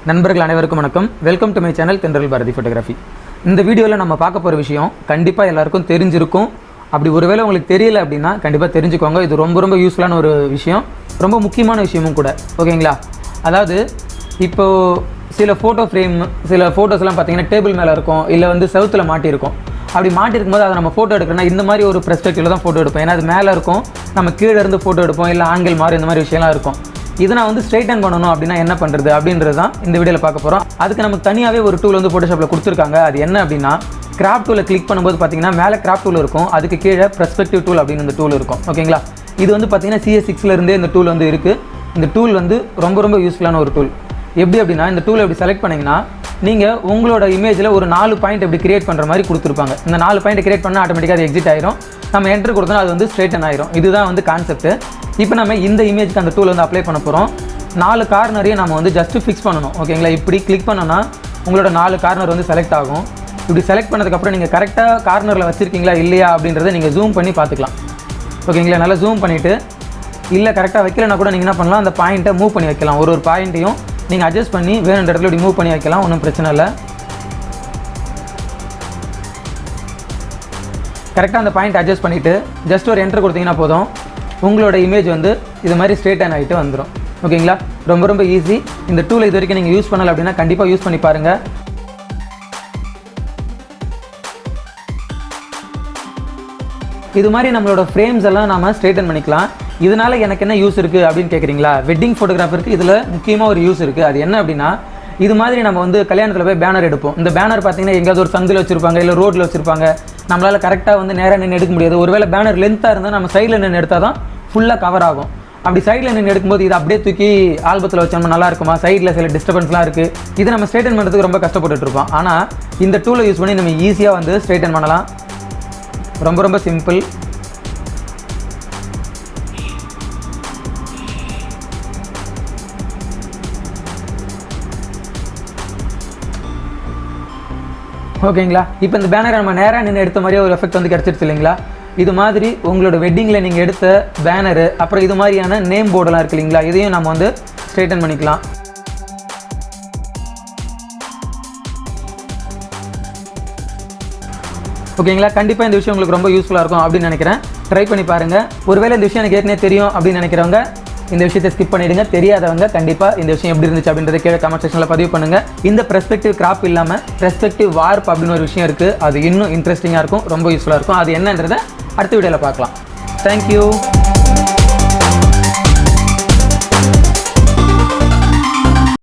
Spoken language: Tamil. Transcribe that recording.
நண்பர்கள் அனைவருக்கும் வணக்கம். வெல்கம் டு மை சேனல் தென்றல் பாரதி ஃபோட்டோகிராஃபி. இந்த வீடியோவில் நம்ம பார்க்க போகிற விஷயம் கண்டிப்பாக எல்லாருக்கும் தெரிஞ்சிருக்கும். அப்படி ஒருவேளை உங்களுக்கு தெரியல அப்படின்னா கண்டிப்பாக தெரிஞ்சுக்கோங்க. இது ரொம்ப ரொம்ப யூஸ்ஃபுல்லான ஒரு விஷயம், ரொம்ப முக்கியமான விஷயமும் கூட. ஓகேங்களா? அதாவது இப்போது சில ஃபோட்டோ ஃப்ரேம், சில ஃபோட்டோஸ்லாம் பார்த்தீங்கன்னா டேபிள் மேலே இருக்கும், இல்லை வந்து செவுத்தில் மாட்டியிருக்கும். அப்படி மாட்டிருக்கும்போது அதை நம்ம ஃபோட்டோ எடுக்கணும்னா இந்த மாதிரி ஒரு பெர்ஸ்பெக்டிவில் தான் ஃபோட்டோ எடுப்போம். ஏன்னா அது மேலே இருக்கும், நம்ம கீழே இருந்து ஃபோட்டோ எடுப்போம், இல்லை ஆங்கிள் மாதிரி இந்த மாதிரி விஷயம்லாம் இருக்கும். இதை நான் வந்து ஸ்ட்ரைட்டன் பண்ணணும் அப்படின்னா என்ன பண்ணுறது அப்படின்றது தான் இந்த வீடியோவில் பார்க்க போகிறோம். அதுக்கு நமக்கு தனியாகவே ஒரு டூல் வந்து ஃபோட்டோஷாப்பில் கொடுத்துருக்காங்க. அது என்ன அப்படின்னா, கிராப் டூலை கிளிக் பண்ணும்போது பார்த்தீங்கன்னா மேலே கிராப் டூல் இருக்கும், அதுக்கு கீழே பெர்ஸ்பெக்டிவ் டூல் அப்படின்னு இந்த டூல் இருக்கும். ஓகேங்களா? இது வந்து பார்த்தீங்கன்னா CS6 இந்த டூல் வந்து இருக்குது. இந்த டூல் வந்து ரொம்ப ரொம்ப யூஸ்ஃபுல்லான ஒரு டூல். எப்படி அப்படின்னா, இந்த டூலை எப்படி செலக்ட் பண்ணிங்கன்னா, நீங்கள் உங்களோட இமேஜில் ஒரு 4 பாயிண்ட் எப்படி கிரியேட் பண்ணுற மாதிரி கொடுத்துருப்பாங்க. இந்த 4 பாயிண்ட் கிரியேட் பண்ணால் ஆட்டோமேட்டிக்காக அது எக்ஸிட் ஆயிரும். நம்ம என்ட்ரு கொடுத்தோன்னா அது வந்து ஸ்ட்ரைட்டன் ஆயிரும். இதுதான் வந்து கான்செப்ட். இப்போ நம்ம இந்த இமேஜ்க்கு அந்த டூல் வந்து அப்ளை பண்ண போகிறோம். 4 கார்னரையும் நம்ம வந்து ஜஸ்ட்டு ஃபிக்ஸ் பண்ணணும். ஓகேங்களா? இப்படி கிளிக் பண்ணோன்னா உங்களோட 4 கார்னர் வந்து செலக்ட் ஆகும். இப்படி செலக்ட் பண்ணதுக்கப்புறம் நீங்கள் கரெக்டாக கார்னரில் வச்சுருக்கீங்களா இல்லையா அப்படின்றத நீங்கள் ஜூம் பண்ணி பார்த்துக்கலாம். ஓகேங்களா? நல்லா ஜூம் பண்ணிவிட்டு, இல்லை கரெக்டாக வைக்கலைன்னா கூட நீங்கள் என்ன பண்ணலாம், அந்த பாயிண்ட்டை மூவ் பண்ணி வைக்கலாம். ஒரு பாயிண்ட்டையும் நீங்கள் அட்ஜஸ்ட் பண்ணி வேணுன்ற இடத்துல இப்படி மூவ் பண்ணி வைக்கலாம். ஒன்றும் பிரச்சனை இல்லை. கரெக்டாக அந்த பாயிண்ட் அட்ஜஸ்ட் பண்ணிவிட்டு ஜஸ்ட் ஒரு என்ட்ரு கொடுத்தீங்கன்னா போதும், உங்களோட இமேஜ் வந்து இது மாதிரி ஸ்ட்ரெயிட்டன் ஆகிட்டு வந்துடும். ஓகேங்களா? ரொம்ப ரொம்ப ஈஸி. இந்த டூலை இது வரைக்கும் நீங்கள் யூஸ் பண்ணலை அப்படின்னா கண்டிப்பாக யூஸ் பண்ணி பாருங்கள். இது மாதிரி நம்மளோட ஃப்ரேம்ஸ் எல்லாம் நாம் ஸ்ட்ரெயிட்டன் பண்ணிக்கலாம். இதனால் எனக்கு என்ன யூஸ் இருக்குது அப்படின்னு கேட்குறீங்களா? வெட்டிங் ஃபோட்டோகிராஃபருக்கு இதில் முக்கியமாக ஒரு யூஸ் இருக்குது. அது என்ன அப்படின்னா, இது மாதிரி நம்ம வந்து கல்யாணத்தில் போய் பேனர் எடுப்போம். இந்த பேனர் பார்த்தீங்கன்னா எங்கேயாவது ஒரு சந்தில் வச்சுருப்பாங்க, இல்லை ரோட்டில் வச்சுருப்பாங்க. நம்மளால் கரெக்டாக வந்து நேராக நின்று எடுக்க முடியாது. ஒருவேளை பேனர் லென்த்தாக இருந்தால் நம்ம சைடில் நின்று எடுத்தால் தான் ஃபுல்லாக கவர் ஆகும். அப்படி சைடில் நின்று எடுக்கும்போது இது அப்படியே தூக்கி ஆல்பத்தில் வச்சோம்னா நல்லா இருக்குமா? சைடில் சில டிஸ்டர்பன்ஸ்லாம் இருக்குது. இதை நம்ம ஸ்ட்ரைட்டன் பண்ணுறதுக்கு ரொம்ப கஷ்டப்பட்டுட்டு இருப்போம். ஆனால் இந்த டூலை யூஸ் பண்ணி நம்ம ஈஸியாக வந்து ஸ்ட்ரைட்டன் பண்ணலாம். ரொம்ப ரொம்ப சிம்பிள். ஓகேங்களா? இப்போ இந்த பேனரை நம்ம நேராக நின்று எடுத்த மாதிரியே ஒரு எஃபெக்ட் வந்து கிடச்சிருச்சு இல்லைங்களா? இது மாதிரி உங்களோட வெட்டிங்கில் நீங்கள் எடுத்த பேனரு, அப்புறம் இது மாதிரியான நேம் போர்டெல்லாம் இருக்குது இல்லைங்களா? இதையும் நம்ம வந்து ஸ்ட்ரைட்டன் பண்ணிக்கலாம். ஓகேங்களா? கண்டிப்பாக இந்த விஷயம் உங்களுக்கு ரொம்ப யூஸ்ஃபுல்லாக இருக்கும் அப்படின்னு நினைக்கிறேன். ட்ரை பண்ணி பாருங்கள். ஒருவேளை இந்த விஷயம் எனக்கு ஏற்கனவே தெரியும் அப்படின்னு நினைக்கிறவங்க இந்த விஷயத்தை ஸ்கிப் பண்ணிவிடுங்க. தெரியாதவங்க கண்டிப்பாக இந்த விஷயம் எப்படி இருந்துச்சு அப்படின்றத கீழே கமெண்ட் செக்ஷனில் பதிவு பண்ணுங்கள். இந்த பெர்ஸ்பெக்டிவ் கிராப் இல்லாமல் பெர்ஸ்பெக்டிவ் வார்ப் அப்படின்னு ஒரு விஷயம் இருக்குது. அது இன்னும் இன்ட்ரெஸ்டிங்காக இருக்கும், ரொம்ப யூஸ்ஃபுல்லாக இருக்கும். அது என்னன்றதை அடுத்த வீடியோவில் பார்க்கலாம். தேங்க்யூ.